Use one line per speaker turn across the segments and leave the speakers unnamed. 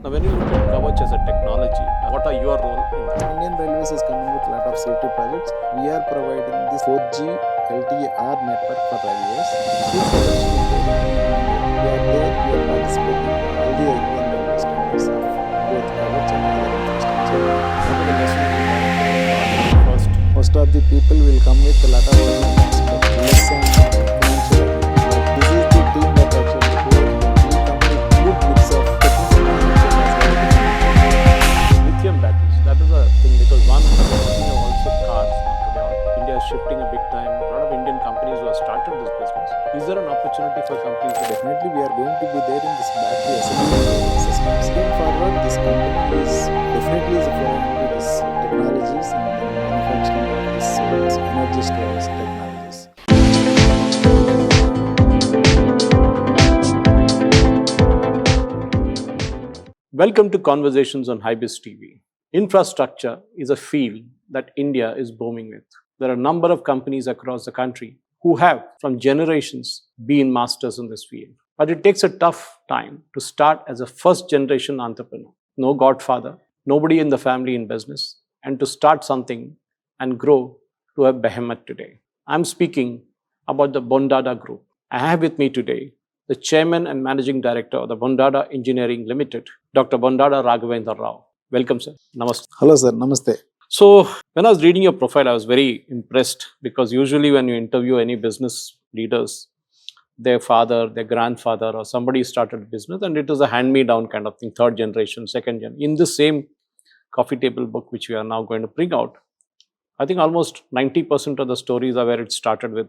Now, when you look at Kavach as a technology, what are your role in that?
Indian Railways is coming with a lot of safety projects. We are providing this 4G LTE-R network for railways. Through Kavach, we are there, we are participating in all the Indian railway standards of both Kavach and other infrastructure.
What are the lessons you learned first?
Most of the people will come with a lot of elements, but less on financial element. But this is the team that actually we come with good mix of technical knowledge as well as
Lithium batteries, that is a thing because one, we are talking of also cars now today. India is shifting a big time. A lot of Indian companies who have started this business. Is there an opportunity for companies to
definitely we are going to be there in this battery assembly systems. Going forward, this company is definitely following into this technologies and manufacturing of this energy storage technologies.
Welcome to Conversations on HYBIZTV. Infrastructure is a field that India is booming with. There are a number of companies across the country who have, from generations, been masters in this field. But it takes a tough time to start as a first-generation entrepreneur. No godfather, nobody in the family in business, and to start something and grow to a behemoth today. I'm speaking about the Bondada Group. I have with me today the Chairman and Managing Director of the Bondada Engineering Limited, Dr. Bondada Raghavendra Rao. Welcome, sir. Namaste.
Hello, sir. Namaste.
So, when I was reading your profile, I was very impressed because usually when you interview any business leaders, their father, their grandfather, or somebody started a business and it was a hand-me-down kind of thing, third generation, second gen. In the same coffee table book, which we are now going to bring out, I think almost 90% of the stories are where it started with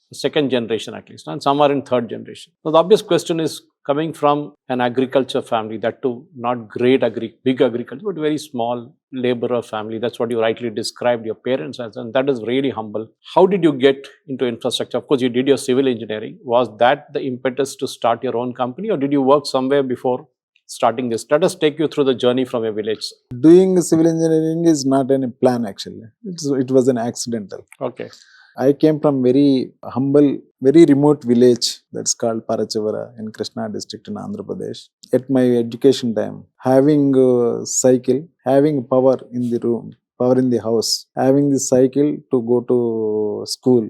the second generation at least, and some are in third generation. So the obvious question is, coming from an agriculture family, that too not great big agriculture, but very small laborer family, that's what you rightly described your parents as, and that is really humble. How did you get into infrastructure? Of course, you did your civil engineering. Was that the impetus to start your own company, or did you work somewhere before starting this? Let us take you through the journey from your village.
Doing civil engineering is not any plan actually. It was an accidental.
Okay.
I came from very humble, very remote village that's called Parachavara in Krishna district in Andhra Pradesh. At my education time, having a cycle, having power in the room, power in the house, having the cycle to go to school,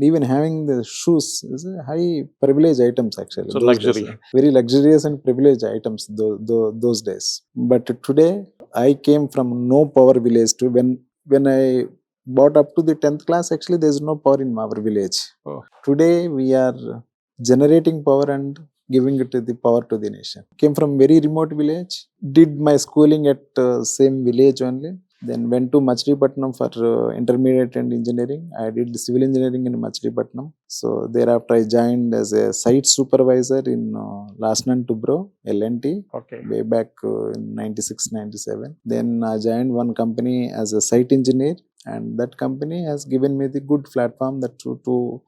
even having the shoes is a high privilege items actually.
So luxury.
Days, very luxurious and privileged items those days. But today, I came from no power village to when I brought up to the 10th class, actually there is no power in our village.
Oh.
Today we are generating power and giving it to the power to the nation. Came from very remote village, did my schooling at same village only. Then went to Machilipatnam for intermediate and engineering. I did civil engineering in Machilipatnam. So thereafter I joined as a site supervisor in Lasnan Tubro, L&T,
okay,
way back in 96-97. Then I joined one company as a site engineer, and that company has given me the good platform that to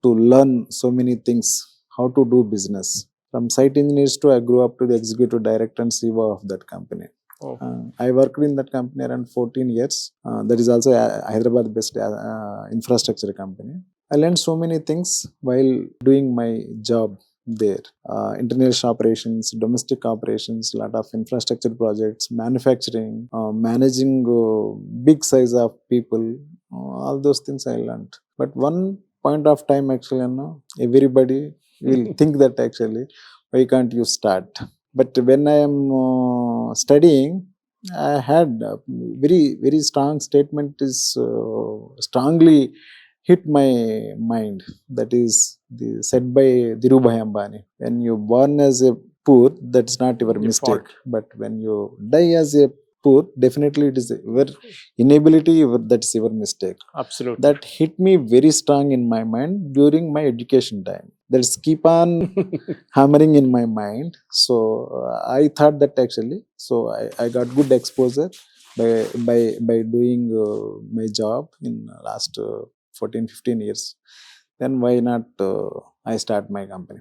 learn so many things, how to do business. From site engineers to I grew up to the executive director and CEO of that company.
Oh.
I worked in that company around 14 years. That is also a Hyderabad-based infrastructure company. I learned so many things while doing my job there. International operations, domestic operations, lot of infrastructure projects, manufacturing, managing big size of people, all those things I learned. But one point of time actually, everybody will think that actually, why can't you start? But when I am studying, I had a very, very strong statement is strongly hit my mind. That is said by Dhirubhai Ambani. When you born as a poor, that's not your mistake.
Fault.
But when you die as a poor, definitely it is your inability, that's your mistake.
Absolutely.
That hit me very strong in my mind during my education time. That's keep on hammering in my mind. So I thought that actually, so I got good exposure by doing my job in last 14-15 years. Then why not I start my company?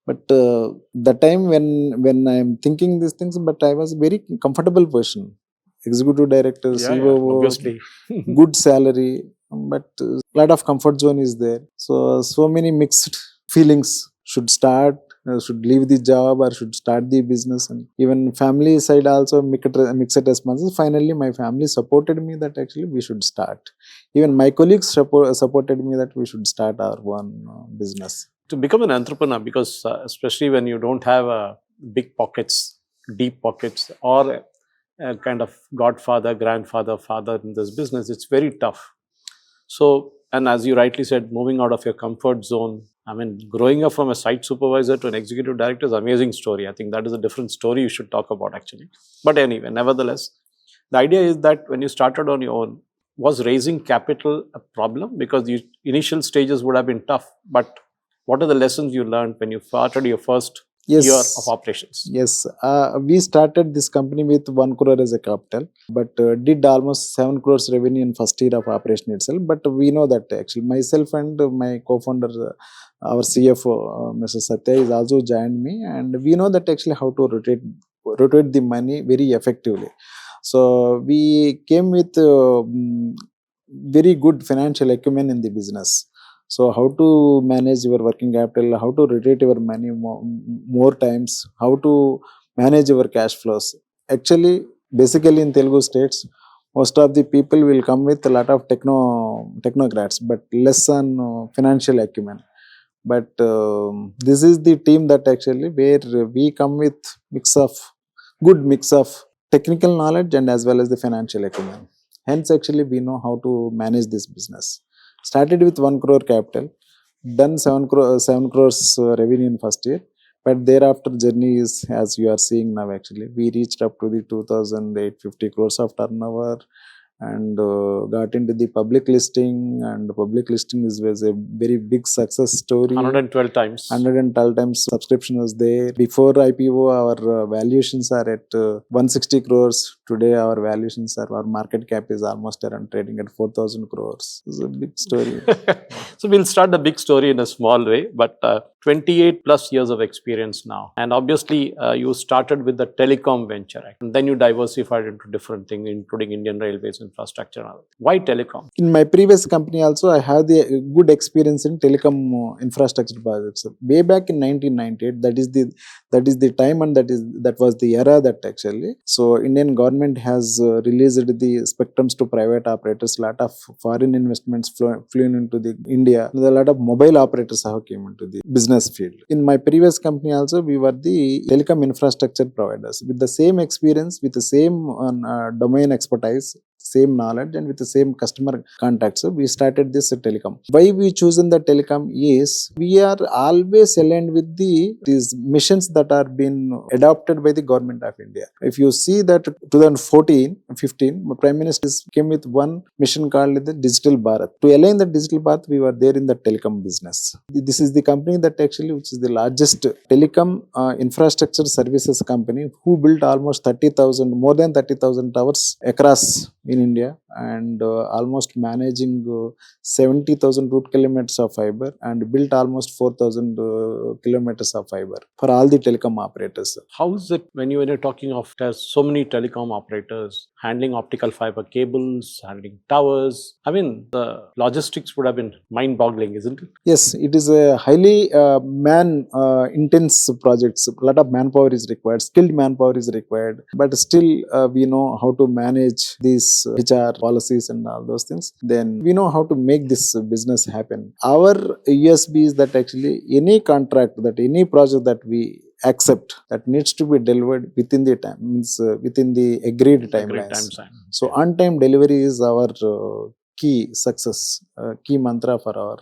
But the time when I am thinking these things, but I was very comfortable position. Executive director, CEO,
obviously.
good salary, but lot of comfort zone is there. So many mixed feelings should start should leave the job or should start the business. And even family side also mixed responses. Finally, my family supported me that actually we should start. Even my colleagues supported me that we should start our one business.
To become an entrepreneur, because especially when you don't have big pockets, deep pockets, or a kind of godfather, grandfather, father in this business, it's very tough. So, and as you rightly said, moving out of your comfort zone, I mean, growing up from a site supervisor to an executive director is an amazing story. I think that is a different story you should talk about actually. But anyway, nevertheless, the idea is that when you started on your own, was raising capital a problem? Because the initial stages would have been tough, but what are the lessons you learned when you started your first year of operations?
Yes, we started this company with 1 crore as a capital, but did almost 7 crores revenue in first year of operation itself. But we know that actually myself and my co-founder, our CFO, Mr. Satya, is also joined me, and we know that actually how to rotate the money very effectively. So we came with very good financial acumen in the business. So how to manage your working capital, how to rotate your money more times, how to manage your cash flows. Actually, basically in Telugu states, most of the people will come with a lot of technocrats, but less on financial acumen. But this is the team that actually where we come with good mix of technical knowledge and as well as the financial acumen. Hence, actually, we know how to manage this business. Started with 1 crore capital, done 7 crores revenue in first year, but thereafter journey is as you are seeing now. Actually, we reached up to the 2,850 crores of turnover, and got into the public listing, and public listing was a very big success story.
112 times.
112 times subscription was there. Before IPO, our valuations are at 160 crores. Today, our valuations our market cap is almost around trading at 4,000 crores. It's a big story.
So we'll start the big story in a small way, but 28 plus years of experience now. And obviously, you started with the telecom venture, right? And then you diversified into different things, including Indian Railways infrastructure and all. Why telecom?
In my previous company also, I have the good experience in telecom infrastructure projects. Way back in 1998, that is the time, and that was the era that actually. So Indian government has released the spectrums to private operators. Lot of foreign investments flew into the India. A lot of mobile operators have came into the business field. In my previous company also, we were the telecom infrastructure providers with the same experience, with the same domain expertise, same knowledge, and with the same customer contacts. So we started this telecom. Why we chosen the telecom is we are always aligned with these missions that are being adopted by the government of India. If you see that 2014-15, Prime Minister came with one mission called the Digital Bharat. To align the Digital Bharat, we were there in the telecom business. This is the company that actually, which is the largest telecom infrastructure services company, who built almost more than 30,000 towers across in India, and almost managing 70,000 route kilometers of fiber, and built almost 4,000 kilometers of fiber for all the telecom operators.
How is it when you're talking of there's so many telecom operators handling optical fiber cables, handling towers? I mean, the logistics would have been mind-boggling, isn't it?
Yes, it is a highly intense projects. A lot of manpower is required, skilled manpower is required, but still we know how to manage these HR policies and all those things. Then we know how to make this business happen. Our USB is that actually any contract, that any project that we accept, that needs to be delivered within the time, means within the agreed timelines. So on-time delivery is our key success, key mantra for our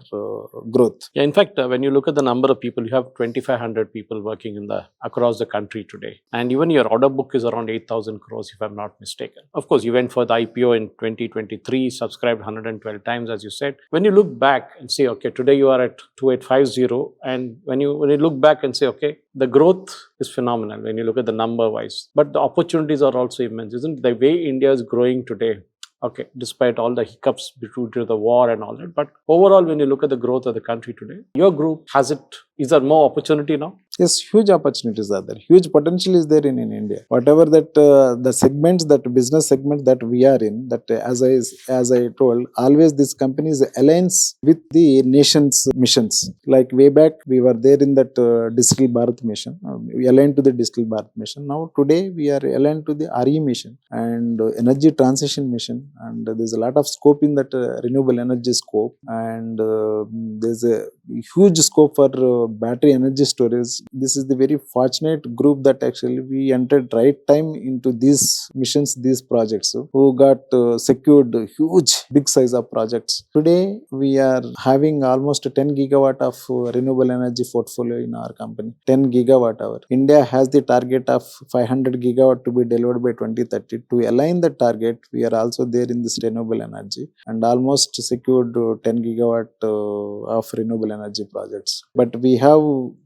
growth.
Yeah, in fact, when you look at the number of people, you have 2,500 people working across the country today. And even your order book is around 8,000 crores, if I'm not mistaken. Of course, you went for the IPO in 2023, subscribed 112 times, as you said. When you look back and say, okay, today you are at 2,850, and when you look back and say, okay, the growth is phenomenal when you look at the number wise, but the opportunities are also immense, isn't it? The way India is growing today, okay, despite all the hiccups due to the war and all that. But overall, when you look at the growth of the country today, your group, has it Is there more opportunity now?
Yes, huge opportunities are there. Huge potential is there in India. Whatever that the segments, that business segment that we are in, that as I told, always this companies aligns with the nation's missions. Like way back, we were there in that Digital Bharat mission. We aligned to the Digital Bharat mission. Now today we are aligned to the RE mission and energy transition mission. And there's a lot of scope in that renewable energy scope. And there's a huge scope for battery energy storage. This is the very fortunate group that actually we entered right time into these missions, these projects, who got secured huge big size of projects. Today we are having almost 10 gigawatt of renewable energy portfolio in our company. 10 gigawatt hour. India has the target of 500 gigawatt to be delivered by 2030. To align the target, we are also there in this renewable energy and almost secured 10 gigawatt of renewable energy projects. But we have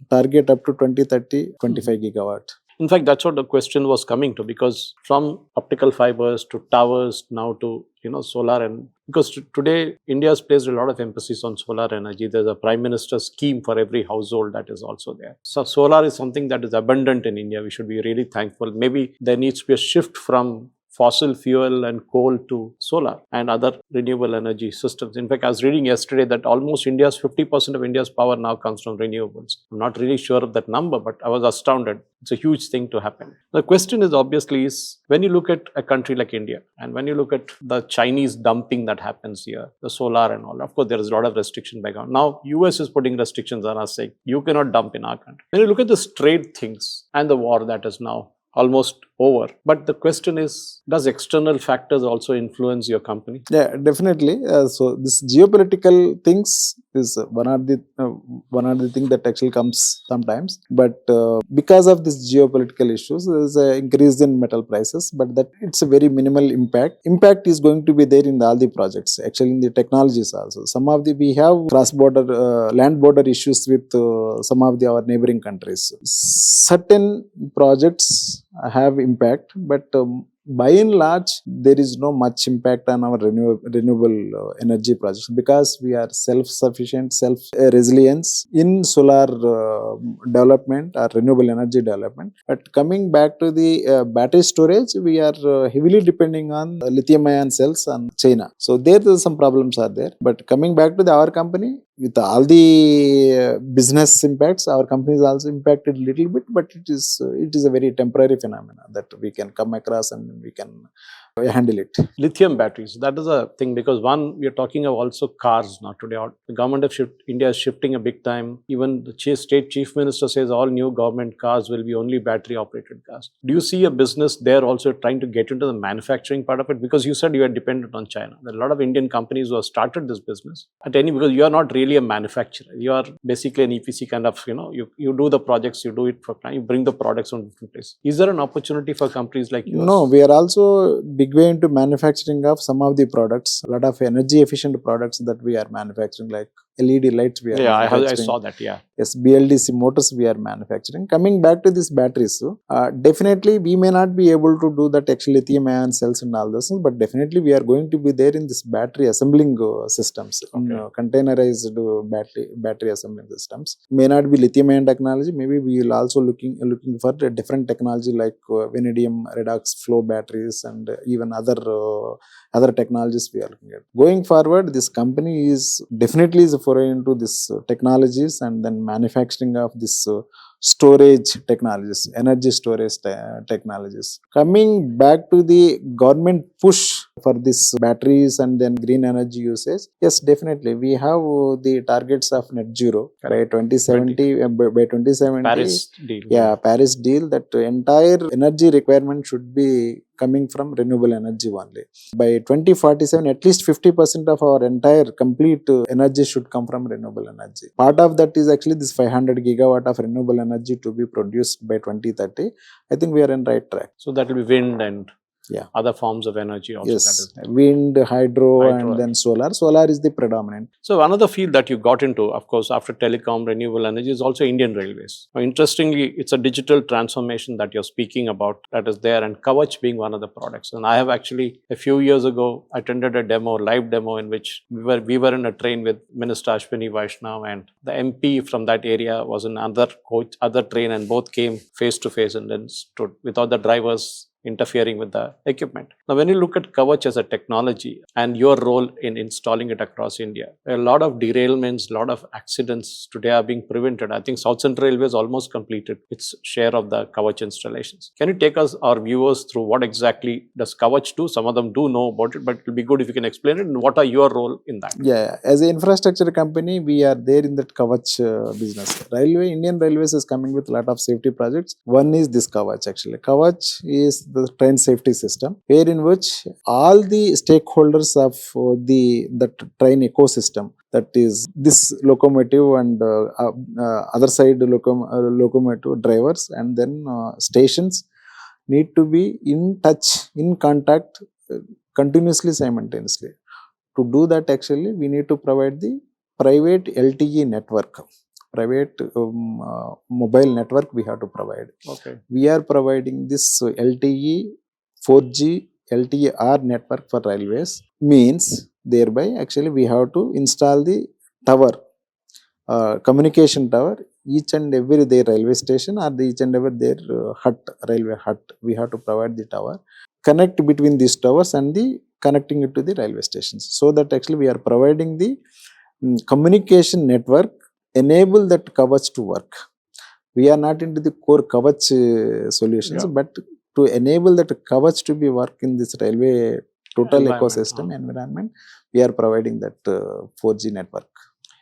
target up to 2030, 25 gigawatt.
In fact, that's what the question was coming to, because from optical fibers to towers now to solar, and because today India has placed a lot of emphasis on solar energy. There's a Prime Minister's scheme for every household that is also there. So solar is something that is abundant in India. We should be really thankful. Maybe there needs to be a shift from fossil fuel and coal to solar and other renewable energy systems. In fact, I was reading yesterday that almost 50% of India's power now comes from renewables. I'm not really sure of that number, but I was astounded. It's a huge thing to happen. The question is obviously when you look at a country like India and when you look at the Chinese dumping that happens here, the solar and all, of course, there is a lot of restriction background. Now, US is putting restrictions on us saying, you cannot dump in our country. When you look at the trade things and the war that is now almost over. But the question is, does external factors also influence your company?
Yeah, definitely. So this geopolitical things is one of the thing that actually comes sometimes. But because of this geopolitical issues, there is an increase in metal prices. But that it's a very minimal impact. Impact is going to be there in all the projects. Actually, in the technologies also. Some of we have cross-border land border issues with some of our neighboring countries. Certain projects have impact, but by and large, there is no much impact on our renewable energy projects because we are self-sufficient, self-resilience in solar development or renewable energy development. But coming back to the battery storage, we are heavily depending on lithium-ion cells and China. So there some problems are there. But coming back to our company, with all the business impacts, our company is also impacted a little bit, but it is a very temporary phenomenon that we can come across and we can handle it.
Lithium batteries, that is a thing, because one, we are talking of also cars now today. The government of India is shifting a big time. Even the state chief minister says all new government cars will be only battery operated cars. Do you see a business there also trying to get into the manufacturing part of it? Because you said you are dependent on China. There are a lot of Indian companies who have started this business because you are not really a manufacturer. You are basically an EPC kind of, you do the projects, you do it for client, you bring the products from different places. Is there an opportunity for companies like yours?
No, we are also big way into manufacturing of some of the products. A lot of energy efficient products that we are manufacturing, like LED lights we are manufacturing.
I saw that, yeah.
Yes, BLDC motors we are manufacturing. Coming back to these batteries, definitely we may not be able to do that actually lithium-ion cells and all this, but definitely we are going to be there in this battery assembling systems, containerized battery assembling systems. May not be lithium-ion technology. Maybe we will also looking for a different technology like vanadium redox flow batteries and even other technologies we are looking at. Going forward, this company is definitely foray into this technologies and then manufacturing of this storage technologies, energy storage technologies. Coming back to the government push for this batteries and then green energy usage, yes, definitely we have the targets of net zero by 2070. By 2070,
Paris deal.
Yeah, Paris deal. That entire energy requirement should be coming from renewable energy only. By 2047, at least 50% of our entire complete energy should come from renewable energy. Part of that is actually this 500 gigawatt of renewable energy to be produced by 2030. I think we are in right track.
So that will be wind and
Yeah.
other forms of energy also. That
Yes,
is there.
wind, hydro,
Hydro.
and then solar. Solar is the predominant.
So another field that you got into, of course, after telecom, renewable energy, is also Indian Railways. Now, interestingly, it's a digital transformation that you're speaking about that is there, and Kavach being one of the products. And I have actually, a few years ago, attended a live demo in which we were in a train with Minister Ashwini Vaishnav, and the MP from that area was in other train, and both came face to face and then stood without the drivers interfering with the equipment. Now, when you look at Kavach as a technology and your role in installing it across India, a lot of derailments, a lot of accidents today are being prevented. I think South Central Railway has almost completed its share of the Kavach installations. Can you take us, our viewers, through what exactly does Kavach do? Some of them do know about it, but it will be good if you can explain it, and what are your role in that?
Yeah, as an infrastructure company, we are there in that Kavach business. Indian Railways is coming with a lot of safety projects. One is this Kavach actually. Kavach is the train safety system, wherein which all the stakeholders of the train ecosystem, that is this locomotive and other side locomotive drivers, and then stations, need to be in touch, in contact continuously, simultaneously. To do that, actually, we need to provide the private LTE network, private mobile network we have to provide.
Okay.
We are providing this LTE, 4G, LTE-R network for railways. Means, thereby, actually, we have to install the tower, communication tower, each and every their railway station or each and every their railway hut. We have to provide the tower, connect between these towers and the connecting it to the railway stations, so that actually we are providing the communication network, enable that Kavach to work. We are not into the core Kavach solutions, but to enable that Kavach to be work in this railway total ecosystem environment, we are providing that 4G network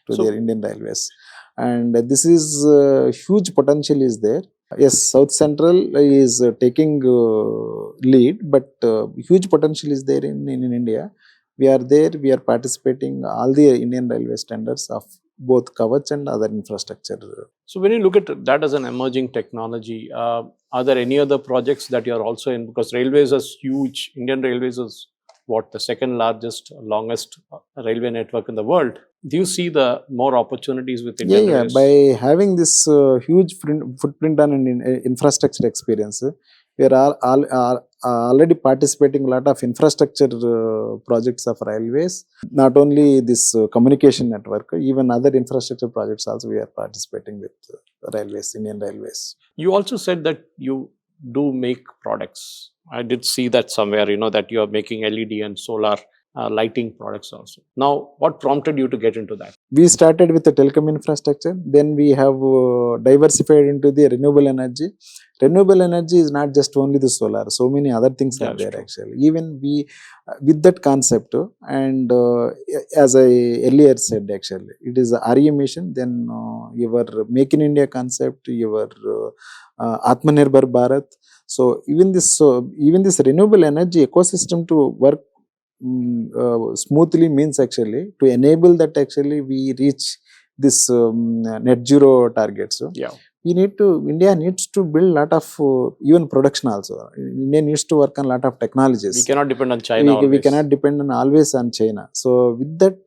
to their Indian Railways. And this is huge potential is there. Yes, South Central is taking lead, but huge potential is there in India. We are there, we are participating all the Indian Railway standards of both Kavach and other infrastructure.
So when you look at that as an emerging technology, are there any other projects that you are also in? Because railways is huge. Indian Railways is the second largest, longest railway network in the world. Do you see the more opportunities with Indian Railways?
By having this huge footprint on an infrastructure experience, we are already participating a lot of infrastructure projects of railways. Not only this communication network, even other infrastructure projects also we are participating with railways, Indian Railways.
You also said that you do make products. I did see that somewhere, that you are making LED and solar lighting products also. Now, what prompted you to get into that?
We started with the telecom infrastructure. Then we have diversified into the renewable energy. Renewable energy is not just only the solar. So many other things are there actually. Even we, with that concept, and as I earlier said actually, it is a RE mission, then your Make in India concept, your Atmanirbhar Bharat. So even this renewable energy ecosystem to work smoothly means actually to enable that actually we reach this net zero targets. India needs to build a lot of even production also. India needs to work on a lot of technologies.
We cannot depend on China.
We cannot depend always on China. So with that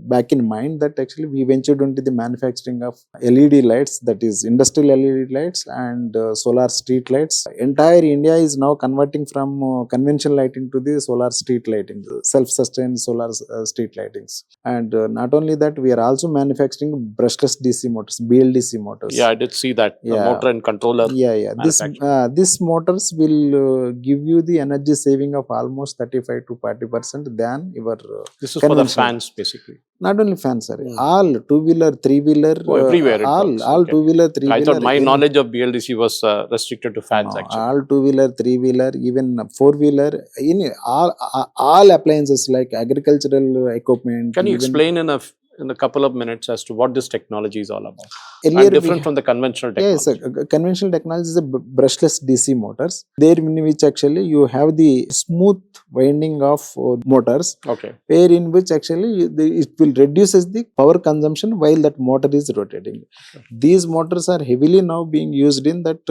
back in mind, that actually we ventured into the manufacturing of LED lights, that is industrial LED lights and solar street lights. Entire India is now converting from conventional lighting to the solar street lighting, self-sustained solar street lightings. And not only that, we are also manufacturing brushless DC motors, BLDC motors.
Yeah, I did see that. The motor and controller.
This motors will give you the energy saving of almost 35 to 40% than your.
This is for the fans, basically.
Not only fans, sir. All two-wheeler, three-wheeler,
everywhere.
All two-wheeler, three-wheeler.
I thought my knowledge of BLDC was restricted to fans. Actually,
all two-wheeler, three-wheeler, even four-wheeler. In all appliances like agricultural equipment.
Can you explain in a in a couple of minutes as to what this technology is all about?
Earlier
And different from the conventional
yes,
technology.
conventional technology is a brushless DC motors. There in which actually you have the smooth winding of motors,
Okay.
where in which actually it will reduces the power consumption while that motor is rotating.
Okay.
These motors are heavily now being used in that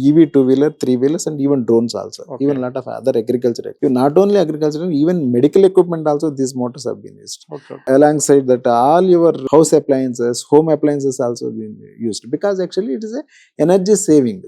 EV two-wheeler, three-wheelers, and even drones also.
Okay.
Even a lot of other agriculture. Not only agriculture, even medical equipment also these motors have been used.
Okay.
Alongside that, all your house appliances, home appliances also been used, because actually it is a energy saving.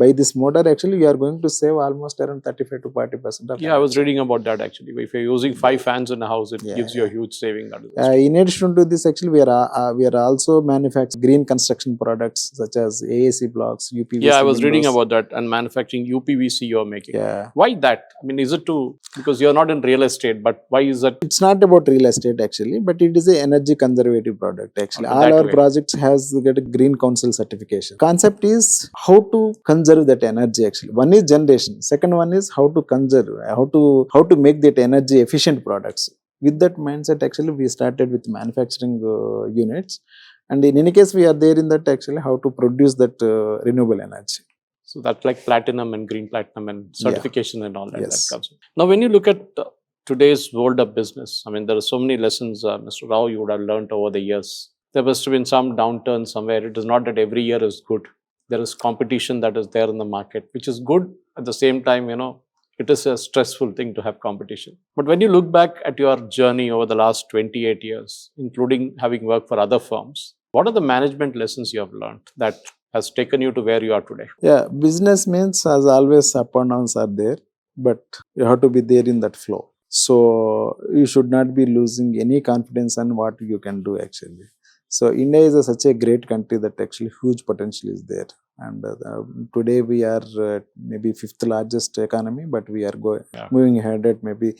By this motor actually you are going to save almost around 35 to 40% of
Yeah, I was
energy.
reading about that actually. If you're using 5 fans in a house, it
Yeah,
gives you a
yeah.
huge saving. That is
In addition to this, actually, we are also manufacturing green construction products such as AAC blocks, UPVC
yeah, I was
windows.
reading about that, and manufacturing UPVC you're making.
Yeah,
Why that? I mean, is it to, because you're not in real estate, but why is that?
it's not about real estate actually, but it is a energy conservative product actually.
Okay,
All
that
our
way.
projects has get a green council certification. Concept is how to conserve that energy actually. One is generation, second one is how to conserve, how to make that energy efficient products. With that mindset actually we started with manufacturing units, and in any case we are there in that actually how to produce that renewable energy.
So that's like platinum and green platinum and certification and all that,
Yes.
that comes. Now, when you look at today's world of business, I mean, there are so many lessons, Mr. Rao, you would have learned over the years. There must have been some downturn somewhere. It is not that every year is good. There is competition that is there in the market, which is good. At the same time, it is a stressful thing to have competition. But when you look back at your journey over the last 28 years, including having worked for other firms, what are the management lessons you have learned that has taken you to where you are today?
Yeah, business means as always up and downs are there, but you have to be there in that flow. So you should not be losing any confidence on what you can do actually. So India is such a great country that actually huge potential is there. And today we are maybe fifth largest economy, but we are moving ahead at maybe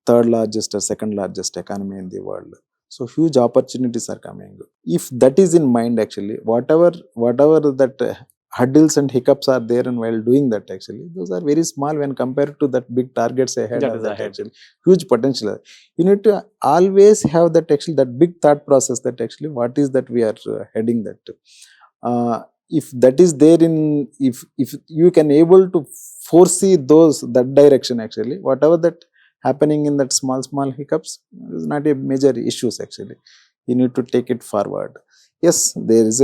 third largest or second largest economy in the world. So huge opportunities are coming. If that is in mind, actually, whatever that hurdles and hiccups are there, and while doing that, actually, those are very small when compared to that big targets ahead
That
of
is
that.
ahead.
Actually, huge potential. You need to always have that actually that big thought process that actually what is that we are heading that. If that is there in if you can able to foresee that direction, actually, whatever that happening in that small hiccups is not a major issues actually. You need to take it forward. Yes, there is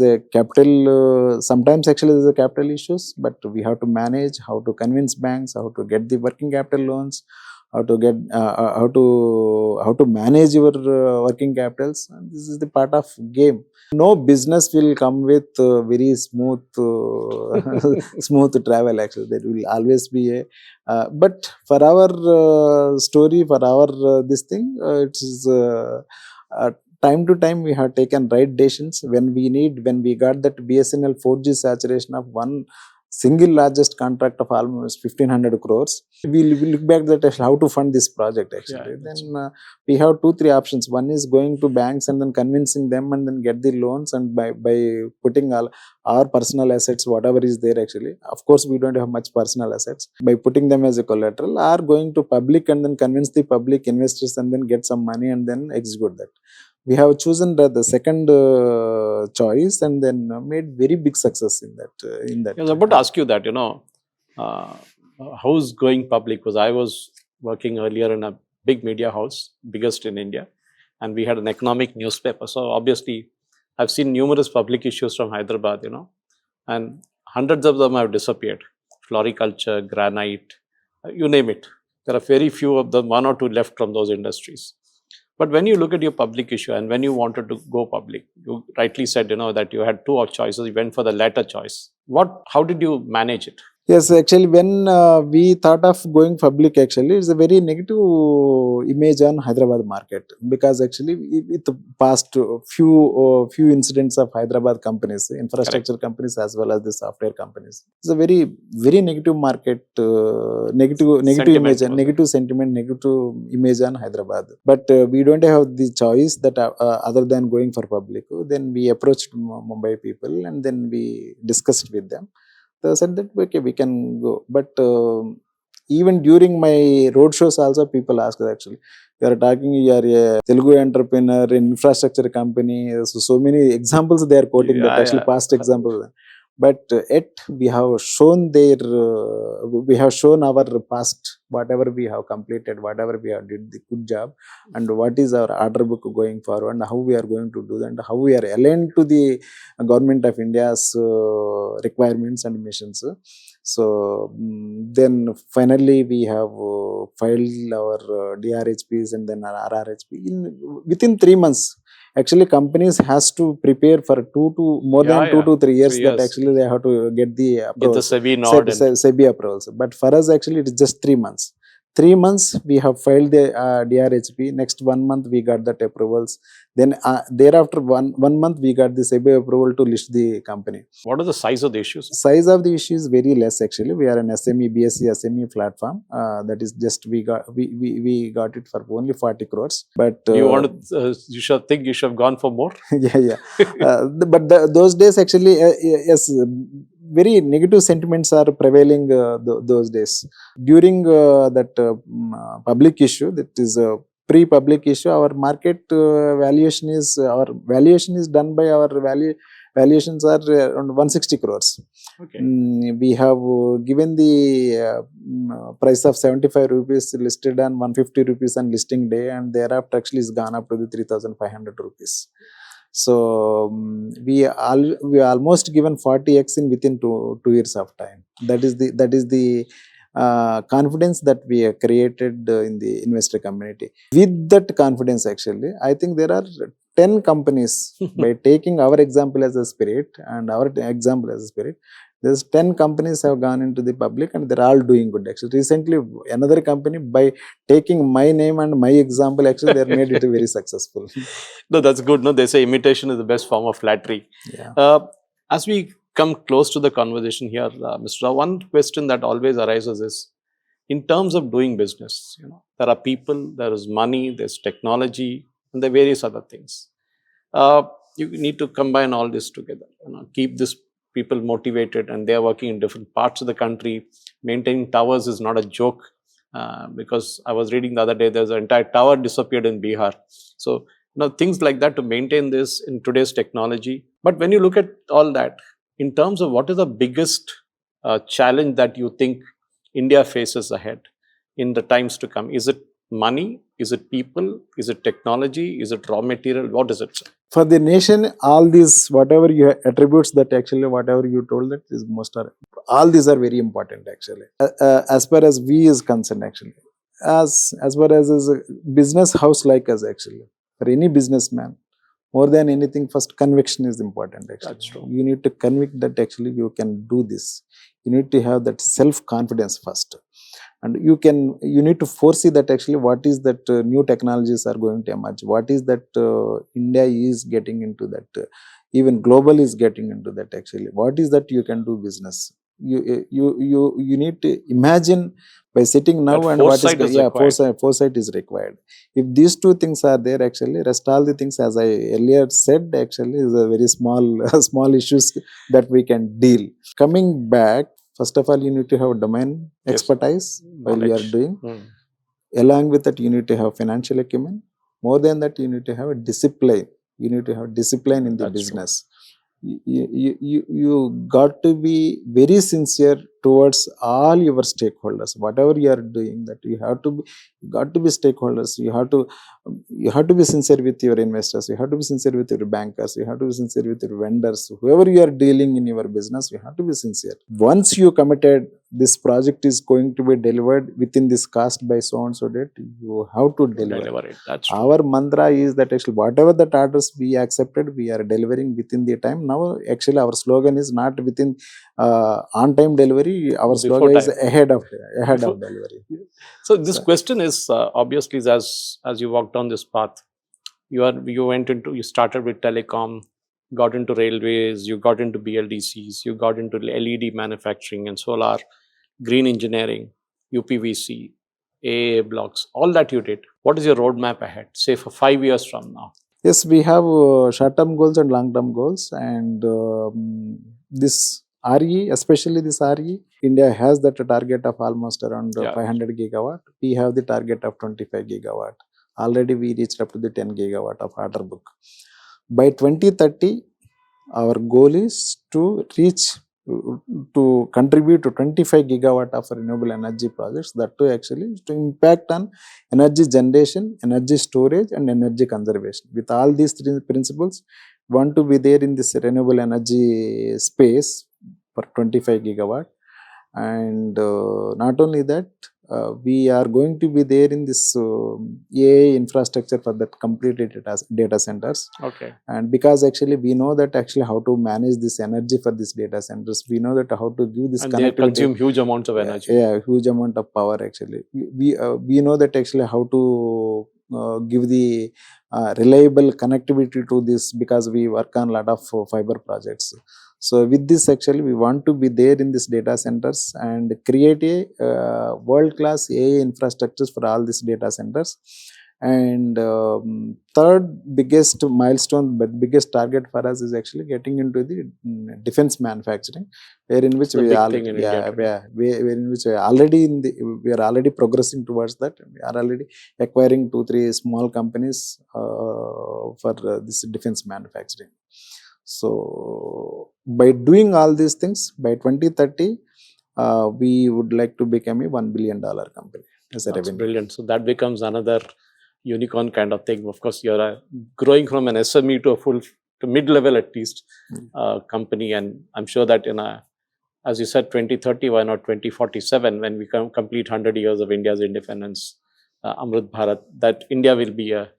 a capital. Sometimes actually there is a capital issues, but we have to manage how to convince banks, how to get the working capital loans, how to get how to manage your working capitals. And this is the part of game. No business will come with very smooth smooth travel actually. There will always be a but for our story, for our this thing, it is time to time we have taken right decisions when we got that BSNL 4G saturation of one single largest contract of almost 1500 crores. We look back at how to fund this project actually. Then we have 2-3 options. One is going to banks and then convincing them and then get the loans, and by putting all our personal assets, whatever is there actually. Of course, we don't have much personal assets. By putting them as a collateral, are going to public and then convince the public investors and then get some money and then execute that. We have chosen the second choice and then made very big success in that.
I was about to ask you that, how's going public? Because I was working earlier in a big media house, biggest in India, and we had an economic newspaper. So obviously, I've seen numerous public issues from Hyderabad, and hundreds of them have disappeared. Floriculture, granite, you name it. There are very few of them, one or two left from those industries. But when you look at your public issue and when you wanted to go public, you rightly said, that you had two choices. You went for the latter choice. How did you manage it?
Yes, actually, when we thought of going public, actually, it's a very negative image on Hyderabad market, because actually, with the past few incidents of Hyderabad companies, infrastructure companies as well as the software companies, it's a very negative market, negative image, negative sentiment, negative image on Hyderabad. But we don't have the choice that other than going for public. Then we approached Mumbai people and then we discussed with them. They said that okay, we can go, but even during my road shows also people ask actually, You are talking, you are a Telugu entrepreneur in infrastructure company. So many examples they are quoting, that
Yeah,
actually
yeah.
past example. But yet we have shown we have shown our past, whatever we have completed, whatever we have did the good job, and what is our order book going forward, and how we are going to do that, and how we are aligned to the government of India's requirements and missions. So then finally we have filed our DRHPs and then our RRHP within 3 months. Actually, companies has to prepare for more than
Yeah,
two
yeah.
to 3 years,
3
that
years.
actually they have to get the
Get the
approvals,
SEBI nod and
SEBI approvals. But for us, actually, it is just 3 months. 3 months we have filed the DRHP. Next 1 month we got that approvals. Then thereafter one month we got the SEBI approval to list the company.
what are the size of the issues?
Size of the issue is very less actually. We are an SME, BSc SME platform. That is just we got it for only 40 crores. But
You want to, you should think you should have gone for more.
yeah. But those days actually, yes, very negative sentiments are prevailing those days. During that public issue, that is pre-public issue, our market our valuation is done by our valuations are around 160 crores.
Okay.
We have given the price of 75 rupees listed on 150 rupees on listing day, and thereafter actually is gone up to the 3,500 rupees. So we almost given 40x in within two years of time. That is the confidence that we have created in the investor community. With that confidence, actually, I think there are 10 companies, by taking our example as a spirit and our example as a spirit, there's 10 companies have gone into the public and they're all doing good. Actually, recently another company, by taking my name and my example, actually they made it very successful.
No, that's good. No, they say imitation is the best form of flattery.
Yeah.
As we come close to the conversation here, Mr. Rao, one question that always arises is, in terms of doing business, there are people, there is money, there's technology, and there are various other things. You need to combine all this together. Keep these people motivated, and they are working in different parts of the country. Maintaining towers is not a joke, because I was reading the other day, there's an entire tower disappeared in Bihar. So things like that to maintain this in today's technology. But when you look at all that, in terms of what is the biggest challenge that you think India faces ahead in the times to come, is it money? Is it people? Is it technology? Is it raw material? What is it, sir?
For the nation, all these, whatever you attributes that actually, whatever you told, that is all these are very important actually. As far as we is concerned, actually, as far as a business house like us, actually, for any businessman, more than anything, first conviction is important actually.
That's true.
You need to convict that actually you can do this. You need to have that self-confidence first, and you need to foresee that actually what is that new technologies are going to emerge, what is that India is getting into, that even global is getting into that actually, what is that you can do business. You need to imagine by sitting now,
That
and what is
required.
foresight is required. If these two things are there, actually rest all the things, as I earlier said, actually is a very small issues that we can deal. Coming back, first of all, you need to have domain expertise while you are doing. Along with that, you need to have financial acumen. More than that, you need to have a discipline. You need to have discipline in the business. You got to be very sincere towards all your stakeholders. Whatever you are doing, that you got to be stakeholders. You have to be sincere with your investors. You have to be sincere with your bankers. You have to be sincere with your vendors. Whoever you are dealing in your business, you have to be sincere. Once you committed, this project is going to be delivered within this cost by so and so date, you have to deliver
it. That's true.
Our mantra is that actually whatever the orders we accepted, we are delivering within the time. Now actually our slogan is not within on time delivery. Our slogan is ahead of delivery.
So this question is obviously, as you walked down this path, you started with telecom, got into railways, you got into BLDCs, you got into LED manufacturing and solar, green engineering, UPVC, AA blocks, all that you did. What is your roadmap ahead, say for 5 years from now?
Yes, we have short-term goals and long-term goals, and this RE, especially this RE, India has that target of almost around 500 gigawatt. We have the target of 25 gigawatt. Already we reached up to the 10 gigawatt of order book. By 2030, our goal is to reach to contribute to 25 gigawatt of renewable energy projects, that too actually to impact on energy generation, energy storage and energy conservation. With all these three principles, want to be there in this renewable energy space for 25 gigawatt. And not only that, we are going to be there in this AI infrastructure for that complete data centers.
Okay.
And because actually we know that actually how to manage this energy for these data centers, we know that how to give this
And
connectivity.
they consume huge amounts of energy.
Yeah, huge amount of power actually. We know that actually how to give the reliable connectivity to this, because we work on a lot of fiber projects. So with this actually we want to be there in these data centers and create a world-class AI infrastructures for all these data centers. And third biggest milestone, but biggest target for us is actually getting into the defense manufacturing, wherein which we are already progressing towards that. We are already acquiring 2-3 small companies for this defense manufacturing. So by doing all these things, by 2030, we would like to become a $1 billion company as a
That's
revenue.
brilliant. So that becomes another unicorn kind of thing. Of course, you're growing from an SME to a full, to mid-level at least, company. And I'm sure that as you said, 2030, why not 2047, when we complete 100 years of India's independence, Amrit Bharat, that India will be a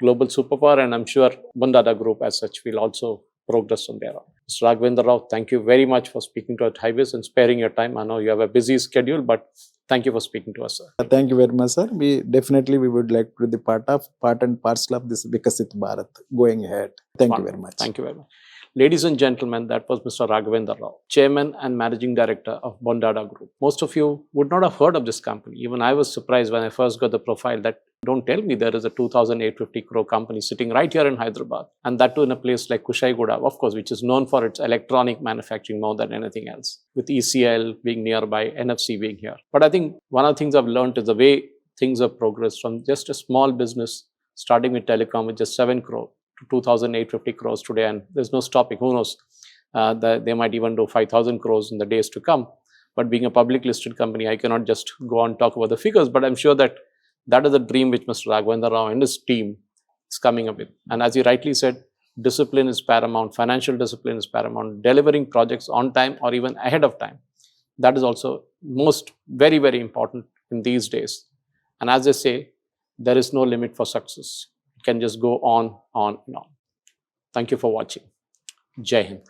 global superpower. And I'm sure Bondada Group as such will also progress from there on. Mr. Raghavendra Rao, thank you very much for speaking to us, HYBIZ, and sparing your time. I know you have a busy schedule, but thank you for speaking to us, sir.
Thank you very much, sir. We would like to be the part and parcel of this Vikasit Bharat going ahead. Thank you very much.
Thank you very much. Ladies and gentlemen, that was Mr. Raghavendra Rao, Chairman and Managing Director of Bondada Group. Most of you would not have heard of this company. Even I was surprised when I first got the profile that, don't tell me there is a 2,850 crore company sitting right here in Hyderabad, and that too in a place like Kushaiguda, of course, which is known for its electronic manufacturing more than anything else, with ECL being nearby, NFC being here. But I think one of the things I've learned is the way things have progressed from just a small business starting with Telecom with just 7 crore to 2,850 crores today, and there's no stopping. Who knows? They might even do 5,000 crores in the days to come. But being a public listed company, I cannot just go on talk about the figures, but I'm sure that that is a dream which Mr. Raghavendra Rao and his team is coming up with. And as he rightly said, discipline is paramount, financial discipline is paramount, delivering projects on time or even ahead of time. That is also very, very important in these days. And as they say, there is no limit for success. It can just go on and on. Thank you for watching. Jai Hind.